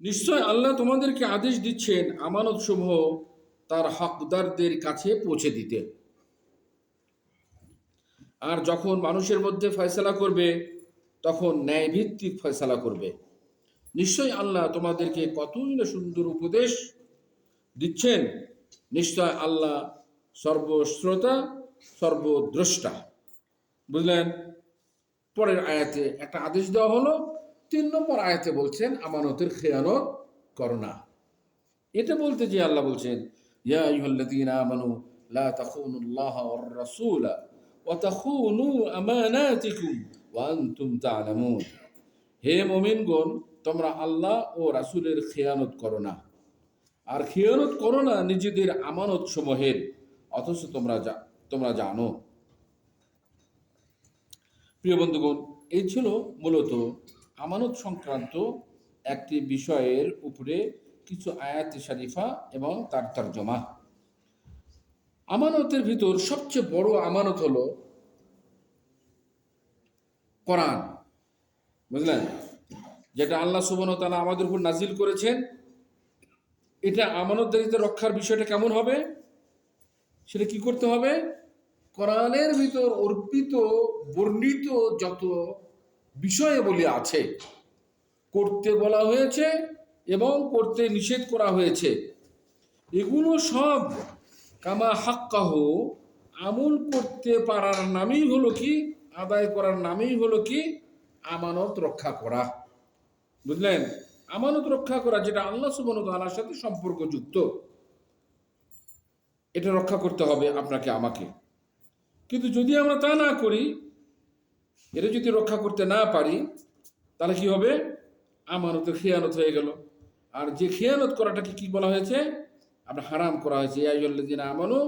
নিশ্চয় আল্লাহ তোমাদেরকে আদেশ দিচ্ছেন আমানত সমূহ তার হকদারদের কাছে পৌঁছে দিতে। আর যখন মানুষের মধ্যে ফয়সালা করবে তখন ন্যায়ভিত্তিক ফয়সালা করবে। নিশ্চয় আল্লাহ তোমাদেরকে কতই না সুন্দর উপদেশ দিচ্ছেন। নিশ্চয় আল্লাহ সর্বশ্রোতা সর্বদ্রষ্টা। বুঝলেন? পরের আয়াতে একটা আদেশ দেওয়া হলো, 3 নম্বর আয়াতে বলছেন আমানতের খেয়ানত করো না। এটা বলতে যে আল্লাহ বলছেন ইয়া আইয়ুহাল্লাযীনা আমানু লা তাখুনুল্লাহা ওয়ার রাসূলা ওয়া তাখুনু আমানাতিকুম ওয়া আনতুম তা'লামুন। হে মুমিনগণ, তোমরা আল্লাহ ও রাসূলের খেয়ানত করো না, আর খেয়ানত করো না নিজেদের আমানত সমূহের, অথচ তোমরা জানো। প্রিয় বন্ধুগণ, এই ছিল মূলত আমানত সংক্রান্ত একটি বিষয়ের উপরে কিছু আয়াত শরীফা এবং তার তরজমা। আমানতের ভিতর সবচেয়ে বড় আমানত হলো কোরআন। বুঝলেন? যেটা আল্লাহ সুবহানাহু ওয়া তাআলা আমাদের উপর নাজিল করেছেন। এটা আমানতদারিতা রক্ষার বিষয়টা কেমন হবে, সেটা কি করতে হবে? কোরআনের ভিতর অর্পিত বর্ণিত যত বিষয়াবলী আছে, করতে বলা হয়েছে এবং করতে নিষেধ করা হয়েছে, এগুলো সব কামা হাক্কাহু আমল করতে পারার নামই হলো কি, আদায় করার নামই হলো কি আমানত রক্ষা করা। বুঝলেন? আমানত রক্ষা করা যেটা আল্লাহ সুবহানাহু ওয়া তাআলার সাথে সম্পর্কযুক্ত, এটা রক্ষা করতে হবে আপনাকে আমাকে। কিন্তু যদি আমরা তা না করি, এটা যদি রক্ষা করতে না পারি, তাহলে কি হবে? আমানতের খেয়ানত হয়ে গেল। আর যে খেয়ানত করাটাকে কি বলা হয়েছে? আপনার হারাম করা হয়েছে। ইয়া আইয়ুহাল্লাযীনা আমানু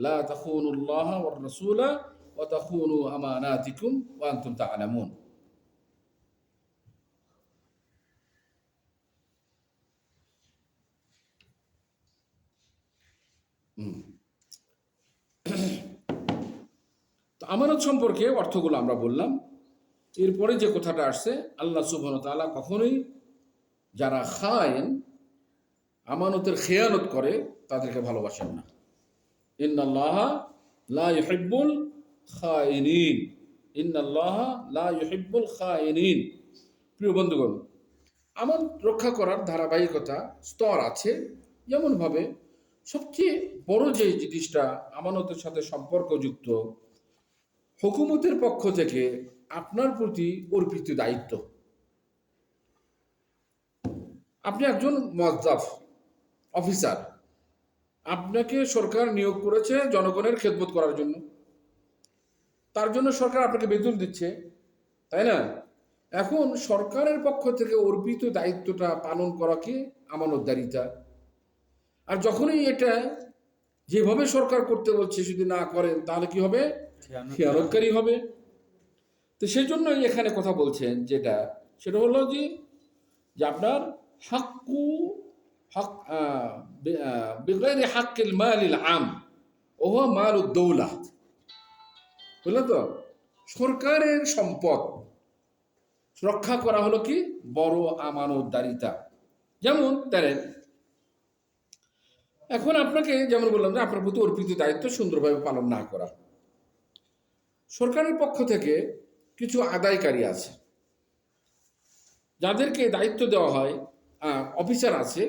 লা তাখুনুল্লাহা ওয়ার রাসূলা ওয়া তাখুনু আমানাতিকুম ওয়া আনতুম তা'লামুন। তো আমানত সম্পর্কে অর্থগুলো আমরা বললাম। এরপরে যে কথাটা আসছে, আল্লাহ সুবহানাহু ওয়া তাআলা কখনোই যারা খায়েন, আমানতের খেয়ানত করে, তাদেরকে ভালোবাসেন না। ইন্নাল্লাহা লা ইউহিব্বুল খায়িনিন। ইন্নাল্লাহা লা ইউহিব্বুল খায়িনিন। প্রিয় বন্ধুগণ, আমানত রক্ষা করার ধারাবাহিকতা স্তর আছে। যেমনভাবে সবচেয়ে বড় যে জিনিসটা আমানতের সাথে সম্পর্কযুক্ত, হুকুমতের পক্ষ থেকে আপনার প্রতি অর্পিত দায়িত্ব। আপনি একজন মুয়াজ্জাফ, অফিসার, আপনাকে সরকার নিয়োগ করেছে জনগণের খেদমত করার জন্য। তার জন্য সরকার আপনাকে বেতন দিচ্ছে, তাই না? এখন সরকারের পক্ষ থেকে অর্পিত দায়িত্বটা পালন করা কি আমানতদারিতা। আর যখনই এটা যেভাবে সরকার করতে বলছে যদি না করেন, তাহলে কি হবে? খেয়ানতকারী হবে। তো সেই জন্যই এখানে কথা বলছেন, সেটা হলো যে আপনার হাক্কু হক বিগাইরি হাক্কিল মালিল আম ওয়া মালুদ দৌলা। বুঝলেন তো? সরকারের সম্পদ রক্ষা করা হলো কি বড় আমানতদারিতা। যেমন তারেন, এখন আপনাকে যেমন বললাম যে আপনার প্রতি অর্পিত দায়িত্ব সুন্দরভাবে পালন না করা। সরকারের পক্ষ থেকে কিছু আদায়কারী আছে, যাদেরকে দায়িত্ব দেওয়া হয়, অফিসার আছে।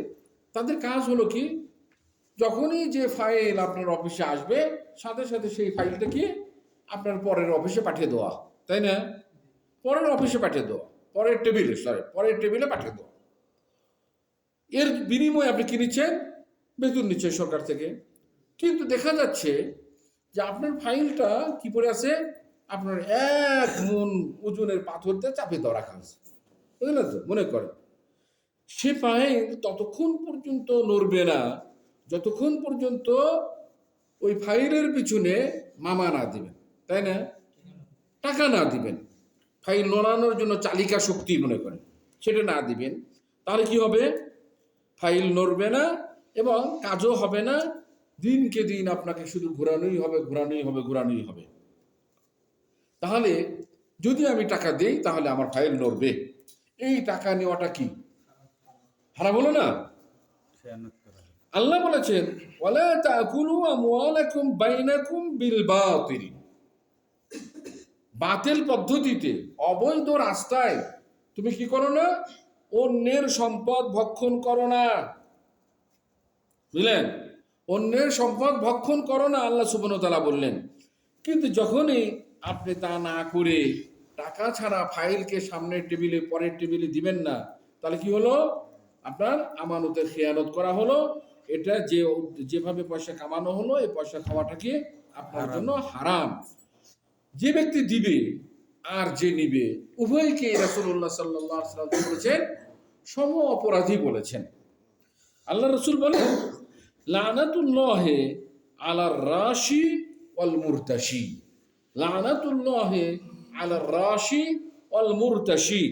তাদের কাজ হলো কি, যখনই যে ফাইল আপনার অফিসে আসবে, সাথে সাথে সেই ফাইলটা কি আপনার পরের অফিসে পাঠিয়ে দেওয়া, তাই না? পরের অফিসে পাঠিয়ে দেওয়া, পরের টেবিলে পাঠিয়ে দেওয়া। এর বিনিময়ে আপনি কি নিচ্ছেন? বেতন নিচ্ছেন সরকার থেকে। কিন্তু দেখা যাচ্ছে যে আপনার ফাইলটা কি পড়ে আছে? আপনার 1 মণ ওজনের পাথর দিয়ে চাপিয়ে দেওয়া রাখা আছে। বুঝলেন তো? মনে করেন সে ফাইল ততক্ষণ পর্যন্ত নড়বে না যতক্ষণ পর্যন্ত ওই ফাইলের পিছনে মামা না দিবেন, তাই না? টাকা না দিবেন, ফাইল নড়ানোর জন্য চালিকা শক্তি মনে করেন, সেটা না দিবেন, তাহলে কি হবে? ফাইল নড়বে না এবং কাজও হবে না। দিনকে দিন আপনাকে শুধু ঘোরানোই হবে। তাহলে যদি আমি টাকা দেই, তাহলে আমার ফাইল নড়বে। এই টাকা নেওয়াটা কি হারাম হলো না? আল্লাহ বলেছেন ওয়ালা তাকুলু আমওয়ালাকুম বাইনাকুম বিল বাতিল, বাতিল পদ্ধতিতে, অবৈধ রাস্তায় তুমি কি করো না? অন্যের সম্পদ ভক্ষণ করো না। বুঝলেন? অন্যের সম্পদ ভক্ষণ করো না, আল্লাহ সুবহানাহু ওয়া তাআলা বললেন। কিন্তু যখনই আপনি তা না করে টাকা ছাড়া ফাইলকে সামনের টেবিলে পরের টেবিলে দিবেন না, তাহলে কি হলো? আপনার আমানতের খেয়ানত করা হলো। এটা যেভাবে পয়সা কামানো হলো, এই পয়সা খাওয়াটা কি আপনার জন্য হারাম। যে ব্যক্তি দিবে আর যে নিবে, উভয়কে রাসূলুল্লাহ সাল্লাল্লাহু আলাইহি ওয়াসাল্লাম বলেছেন সম অপরাধী বলেছেন। আল্লাহ রসুল বলেন লানাতুল্লাহে আলার রাশি ওয়াল মুরতাশি, লানাতুল্লাহে আলার রাশি ওয়াল মুরতাশি,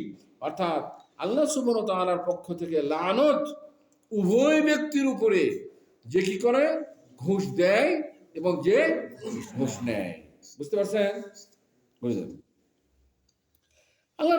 অর্থাৎ আল্লাহ সুবহানাহু ওয়া তাআলার পক্ষ থেকে লানত উভয় ব্যক্তির উপরে, যে কি করে? ঘুষ দেয় এবং যে ঘুষ নেয়। বুঝতে পারছেন? বুঝলেন? আল্লাহ